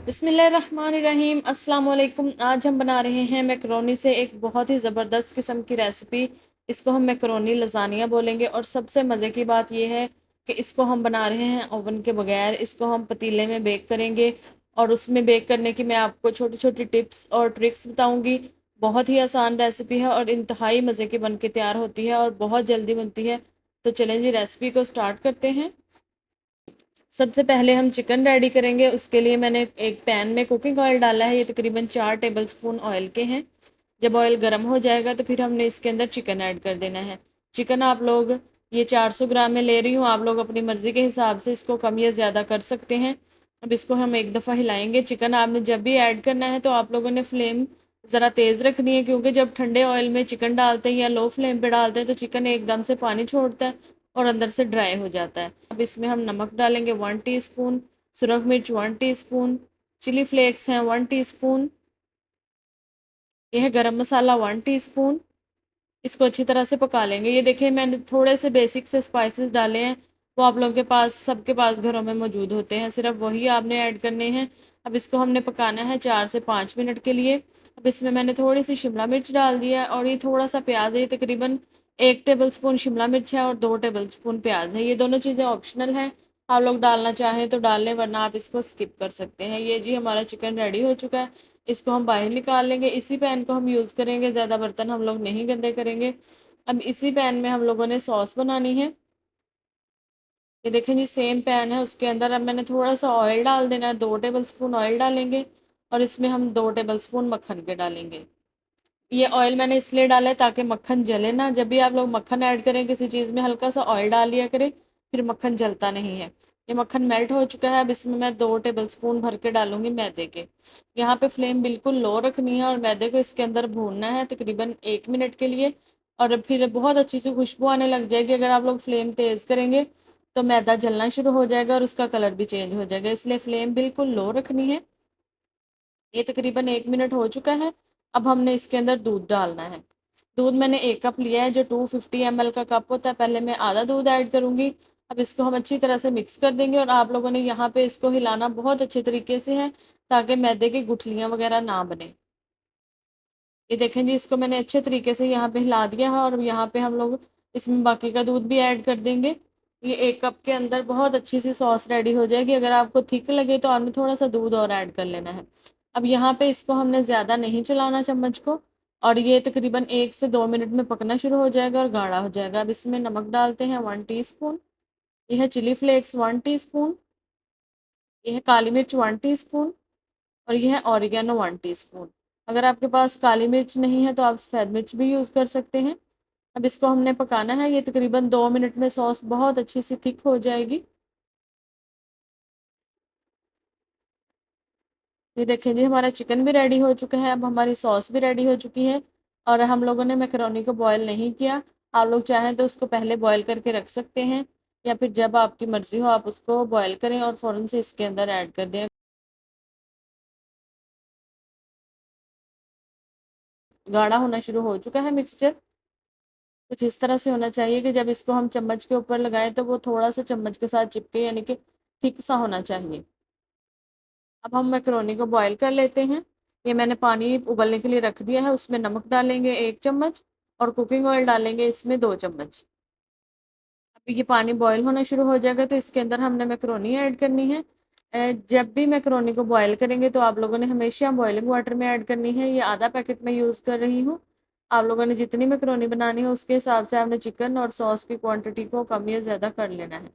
बिस्मिल्लाहिर्रहमानिर्रहीम अस्सलाम वालेकुम। आज हम बना रहे हैं मैकरोनी से एक बहुत ही ज़बरदस्त किस्म की रेसिपी। इसको हम मैकरोनी लज़ानिया बोलेंगे और सबसे मज़े की बात यह है कि इसको हम बना रहे हैं ओवन के बगैर। इसको हम पतीले में बेक करेंगे और उसमें बेक करने की मैं आपको छोटी छोटी टिप्स और ट्रिक्स बताऊँगी। बहुत ही आसान रेसिपी है और इंतहाई मज़े की बन के तैयार होती है और बहुत जल्दी बनती है। तो चलें जी, रेसिपी को स्टार्ट करते हैं। सबसे पहले हम चिकन रेडी करेंगे। उसके लिए मैंने एक पैन में कुकिंग ऑयल डाला है। ये तकरीबन 4 टेबलस्पून ऑयल के हैं। जब ऑयल गर्म हो जाएगा तो फिर हमने इसके अंदर चिकन ऐड कर देना है। चिकन आप लोग ये 400 ग्राम में ले रही हूँ, आप लोग अपनी मर्ज़ी के हिसाब से इसको कम या ज़्यादा कर सकते हैं। अब इसको हम एक दफ़ा हिलाएंगे। चिकन आपने जब भी ऐड करना है तो आप लोगों ने फ्लेम ज़रा तेज़ रखनी है, क्योंकि जब ठंडे ऑयल में चिकन डालते हैं या लो फ्लेम पे डालते हैं तो चिकन एकदम से पानी छोड़ता है और अंदर से ड्राई हो जाता है। अब इसमें हम नमक डालेंगे 1 टीस्पून, सुरख मिर्च 1 टीस्पून, चिली फ्लेक्स हैं 1 टीस्पून, यह गरम मसाला 1 टीस्पून। इसको अच्छी तरह से पका लेंगे। ये देखें, मैंने थोड़े से बेसिक से स्पाइसेस डाले हैं, वो आप लोगों के पास सबके पास घरों में मौजूद होते हैं, सिर्फ वही आपने ऐड करने हैं। अब इसको हमने पकाना है 4 से 5 मिनट के लिए। अब इसमें मैंने थोड़ी सी शिमला मिर्च डाल दिया है और ये थोड़ा सा प्याज है। ये तकरीबन 1 टेबलस्पून शिमला मिर्च है और 2 टेबलस्पून प्याज है। ये दोनों चीज़ें ऑप्शनल हैं, आप लोग डालना चाहें तो डाल लें, वरना आप इसको स्किप कर सकते हैं। ये जी हमारा चिकन रेडी हो चुका है। इसको हम बाहर निकाल लेंगे। इसी पैन को हम यूज़ करेंगे, ज़्यादा बर्तन हम लोग नहीं गंदे करेंगे। अब इसी पैन में हम लोगों ने सॉस बनानी है। ये देखें जी, सेम पैन है, उसके अंदर अब मैंने थोड़ा सा ऑयल डाल देना है। 2 टेबलस्पून ऑयल डालेंगे और इसमें हम 2 टेबलस्पून मक्खन के डालेंगे। ये ऑयल मैंने इसलिए डाला है ताकि मक्खन जले ना। जब भी आप लोग मक्खन ऐड करें किसी चीज़ में, हल्का सा ऑयल डाल लिया करें, फिर मक्खन जलता नहीं है। ये मक्खन मेल्ट हो चुका है। अब इसमें मैं 2 टेबलस्पून भर के डालूंगी मैदे के। यहाँ पे फ्लेम बिल्कुल लो रखनी है और मैदे को इसके अंदर भूनना है तकरीबन 1 मिनट के लिए। और फिर बहुत अच्छी सी खुशबू आने लग जाएगी। अगर आप लोग फ्लेम तेज़ करेंगे तो मैदा जलना शुरू हो जाएगा और उसका कलर भी चेंज हो जाएगा, इसलिए फ्लेम बिल्कुल लो रखनी है। ये तकरीबन 1 मिनट हो चुका है। अब हमने इसके अंदर दूध डालना है। दूध मैंने 1 कप लिया है, जो 250 ml का कप होता है। पहले मैं आधा दूध ऐड करूँगी। अब इसको हम अच्छी तरह से मिक्स कर देंगे और आप लोगों ने यहाँ पे इसको हिलाना बहुत अच्छे तरीके से है, ताकि मैदे की गुठलियाँ वगैरह ना बने। ये देखें जी, इसको मैंने अच्छे तरीके से यहाँ पे हिला दिया है और यहाँ पे हम लोग इसमें बाकी का दूध भी ऐड कर देंगे। ये 1 कप के अंदर बहुत अच्छी सी सॉस रेडी हो जाएगी। अगर आपको थिक लगे तो आपने थोड़ा सा दूध और ऐड कर लेना है। अब यहाँ पे इसको हमने ज़्यादा नहीं चलाना चम्मच को, और ये तकरीबन 1 से 2 मिनट में पकना शुरू हो जाएगा और गाढ़ा हो जाएगा। अब इसमें नमक डालते हैं 1 टीस्पून, यह है चिली फ्लेक्स 1 टीस्पून, यह है काली मिर्च 1 टीस्पून और यह है ऑरिगेनो 1 टीस्पून। अगर आपके पास काली मिर्च नहीं है तो आप सफ़ेद मिर्च भी यूज़ कर सकते हैं। अब इसको हमने पकाना है। ये तकरीबन 2 मिनट में सॉस बहुत अच्छी सी थिक हो जाएगी। ये देखें जी, हमारा चिकन भी रेडी हो चुका है। अब हमारी सॉस भी रेडी हो चुकी है और हम लोगों ने मैकरोनी को बॉयल नहीं किया। आप लोग चाहें तो उसको पहले बॉयल करके रख सकते हैं, या फिर जब आपकी मर्ज़ी हो आप उसको बॉयल करें और फ़ौरन से इसके अंदर ऐड कर दें। गाढ़ा होना शुरू हो चुका है मिक्सचर। कुछ इस तरह से होना चाहिए कि जब इसको हम चम्मच के ऊपर लगाएं तो वो थोड़ा सा चम्मच के साथ चिपके, यानी कि थिक सा होना चाहिए। अब हम मैकरोनी को बॉईल कर लेते हैं। ये मैंने पानी उबलने के लिए रख दिया है। उसमें नमक डालेंगे 1 चम्मच और कुकिंग ऑयल डालेंगे इसमें 2 चम्मच। अब ये पानी बॉईल होना शुरू हो जाएगा तो इसके अंदर हमने मैकरोनी ऐड करनी है। जब भी मैकरोनी को बॉईल करेंगे तो आप लोगों ने हमेशा बॉइलिंग वाटर में ऐड करनी है। ये आधा पैकेट मैं यूज़ कर रही हूँ। आप लोगों ने जितनी मैकरोनी बनानी है उसके हिसाब से आपने चिकन और सॉस की क्वांटिटी को कम या ज़्यादा कर लेना है।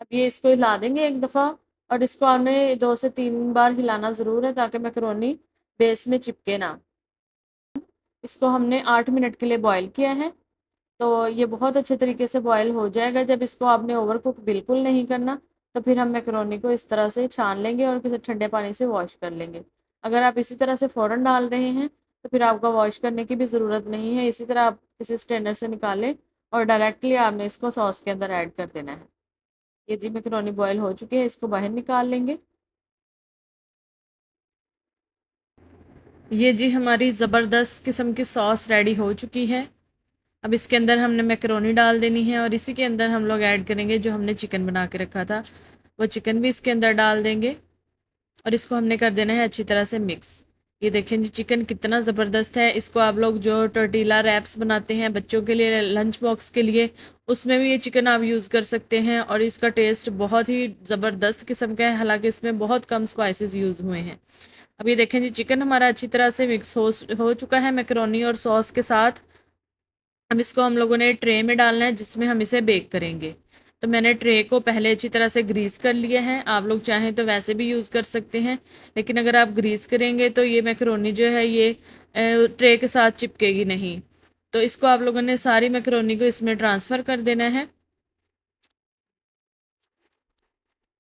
अब ये इसको हिला देंगे एक दफ़ा और इसको हमने 2 से 3 बार हिलाना ज़रूर है, ताकि मैकरोनी बेस में चिपके ना। इसको हमने 8 मिनट के लिए बॉईल किया है, तो ये बहुत अच्छे तरीके से बॉईल हो जाएगा। जब इसको आपने ओवर कुक बिल्कुल नहीं करना, तो फिर हम मैकरोनी को इस तरह से छान लेंगे और किसी ठंडे पानी से वॉश कर लेंगे। अगर आप इसी तरह से फ़ौरन डाल रहे हैं तो फिर आपका वॉश करने की भी ज़रूरत नहीं है। इसी तरह आप किसी स्ट्रेनर से निकालें और डायरेक्टली आपने इसको सॉस के अंदर ऐड कर देना है। ये जी मैकरोनी बॉयल हो चुकी है, इसको बाहर निकाल लेंगे। ये जी हमारी ज़बरदस्त किस्म की सॉस रेडी हो चुकी है। अब इसके अंदर हमने मैकरोनी डाल देनी है और इसी के अंदर हम लोग ऐड करेंगे जो हमने चिकन बना के रखा था, वो चिकन भी इसके अंदर डाल देंगे। और इसको हमने कर देना है अच्छी तरह से मिक्स। ये देखें जी चिकन कितना ज़बरदस्त है। इसको आप लोग जो टोर्टिला रैप्स बनाते हैं बच्चों के लिए लंच बॉक्स के लिए, उसमें भी ये चिकन आप यूज़ कर सकते हैं और इसका टेस्ट बहुत ही ज़बरदस्त किस्म का है। हालांकि इसमें बहुत कम स्पाइसेस यूज़ हुए हैं। अब ये देखें जी चिकन हमारा अच्छी तरह से मिक्स हो चुका है मैकरोनी और सॉस के साथ। अब इसको हम लोगों ने ट्रे में डालना है जिसमें हम इसे बेक करेंगे। तो मैंने ट्रे को पहले अच्छी तरह से ग्रीस कर लिया है। आप लोग चाहें तो वैसे भी यूज़ कर सकते हैं, लेकिन अगर आप ग्रीस करेंगे तो ये मैकरोनी जो है ये ट्रे के साथ चिपकेगी नहीं। तो इसको आप लोगों ने सारी मैकरोनी को इसमें ट्रांसफ़र कर देना है।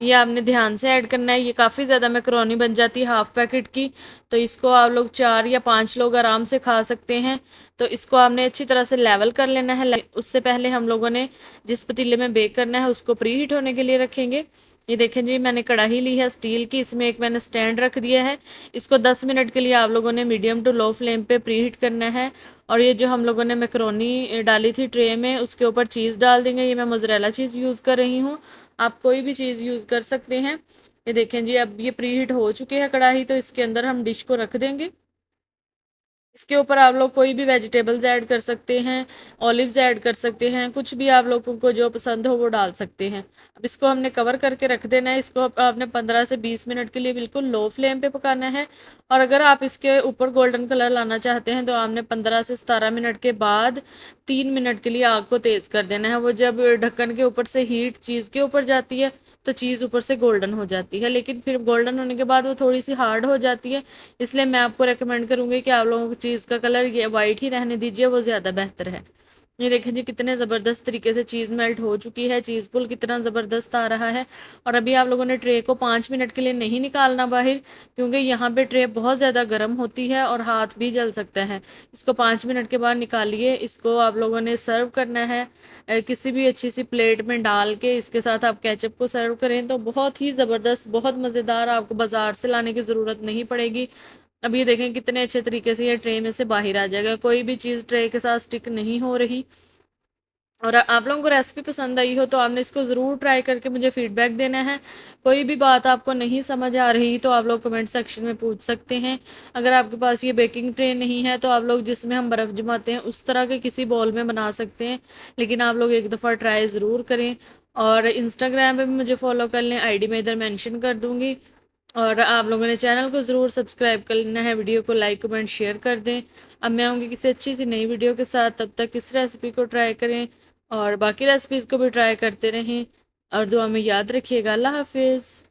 ये आपने ध्यान से ऐड करना है। ये काफ़ी ज़्यादा मैकरोनी बन जाती है हाफ़ पैकेट की, तो इसको आप लोग 4 या 5 लोग आराम से खा सकते हैं। तो इसको आपने अच्छी तरह से लेवल कर लेना है। उससे पहले हम लोगों ने जिस पतीले में बेक करना है उसको प्री हीट होने के लिए रखेंगे। ये देखें जी मैंने कढ़ाई ली है स्टील की, इसमें एक मैंने स्टैंड रख दिया है। इसको 10 मिनट के लिए आप लोगों ने मीडियम टू लो फ्लेम पे प्री हीट करना है। और ये जो हम लोगों ने मैकरोनी डाली थी ट्रे में उसके ऊपर चीज़ डाल देंगे। ये मैं मोज़रेला चीज़ यूज़ कर रही हूँ, आप कोई भी चीज़ यूज़ कर सकते हैं। ये देखें जी अब ये प्री हीट हो चुके हैं कढ़ाई, तो इसके अंदर हम डिश को रख देंगे। इसके ऊपर आप लोग कोई भी वेजिटेबल्स ऐड कर सकते हैं, ऑलिव्स ऐड कर सकते हैं, कुछ भी आप लोगों को जो पसंद हो वो डाल सकते हैं। अब इसको हमने कवर करके रख देना है। इसको आपने 15 से 20 मिनट के लिए बिल्कुल लो फ्लेम पे पकाना है। और अगर आप इसके ऊपर गोल्डन कलर लाना चाहते हैं तो आपने 15 से 17 मिनट के बाद 3 मिनट के लिए आग को तेज़ कर देना है। वो जब ढक्कन के ऊपर से हीट चीज़ के ऊपर जाती है तो चीज़ ऊपर से गोल्डन हो जाती है, लेकिन फिर गोल्डन होने के बाद वो थोड़ी सी हार्ड हो जाती है। इसलिए मैं आपको रेकमेंड करूँगी कि आप लोगों को चीज़ का कलर ये वाइट ही रहने दीजिए, वो ज़्यादा बेहतर है। ये देखें जी कितने ज़बरदस्त तरीके से चीज़ मेल्ट हो चुकी है, चीज़ पुल कितना ज़बरदस्त आ रहा है। और अभी आप लोगों ने ट्रे को 5 मिनट के लिए नहीं निकालना बाहर, क्योंकि यहाँ पे ट्रे बहुत ज़्यादा गर्म होती है और हाथ भी जल सकता है। इसको 5 मिनट के बाद निकालिए। इसको आप लोगों ने सर्व करना है किसी भी अच्छी सी प्लेट में डाल के। इसके साथ आप केचप को सर्व करें तो बहुत ही ज़बरदस्त, बहुत मज़ेदार, आपको बाज़ार से लाने की ज़रूरत नहीं पड़ेगी। अब ये देखें कितने अच्छे तरीके से ये ट्रे में से बाहर आ जाएगा, कोई भी चीज़ ट्रे के साथ स्टिक नहीं हो रही। और आप लोगों को रेसिपी पसंद आई हो तो आपने इसको ज़रूर ट्राई करके मुझे फ़ीडबैक देना है। कोई भी बात आपको नहीं समझ आ रही तो आप लोग कमेंट सेक्शन में पूछ सकते हैं। अगर आपके पास ये बेकिंग ट्रे नहीं है तो आप लोग जिसमें हम बर्फ़ जमाते हैं उस तरह के किसी बॉल में बना सकते हैं, लेकिन आप लोग एक दफ़ा ट्राई ज़रूर करें। और इंस्टाग्राम पे भी मुझे फ़ॉलो कर लें, आईडी मैं इधर मेंशन कर दूँगी। और आप लोगों ने चैनल को ज़रूर सब्सक्राइब कर लेना है, वीडियो को लाइक कमेंट शेयर कर दें। अब मैं आऊँगी किसी अच्छी सी नई वीडियो के साथ, तब तक इस रेसिपी को ट्राई करें और बाकी रेसिपीज़ को भी ट्राई करते रहें और दुआ में याद रखिएगा। अल्लाह हाफिज़।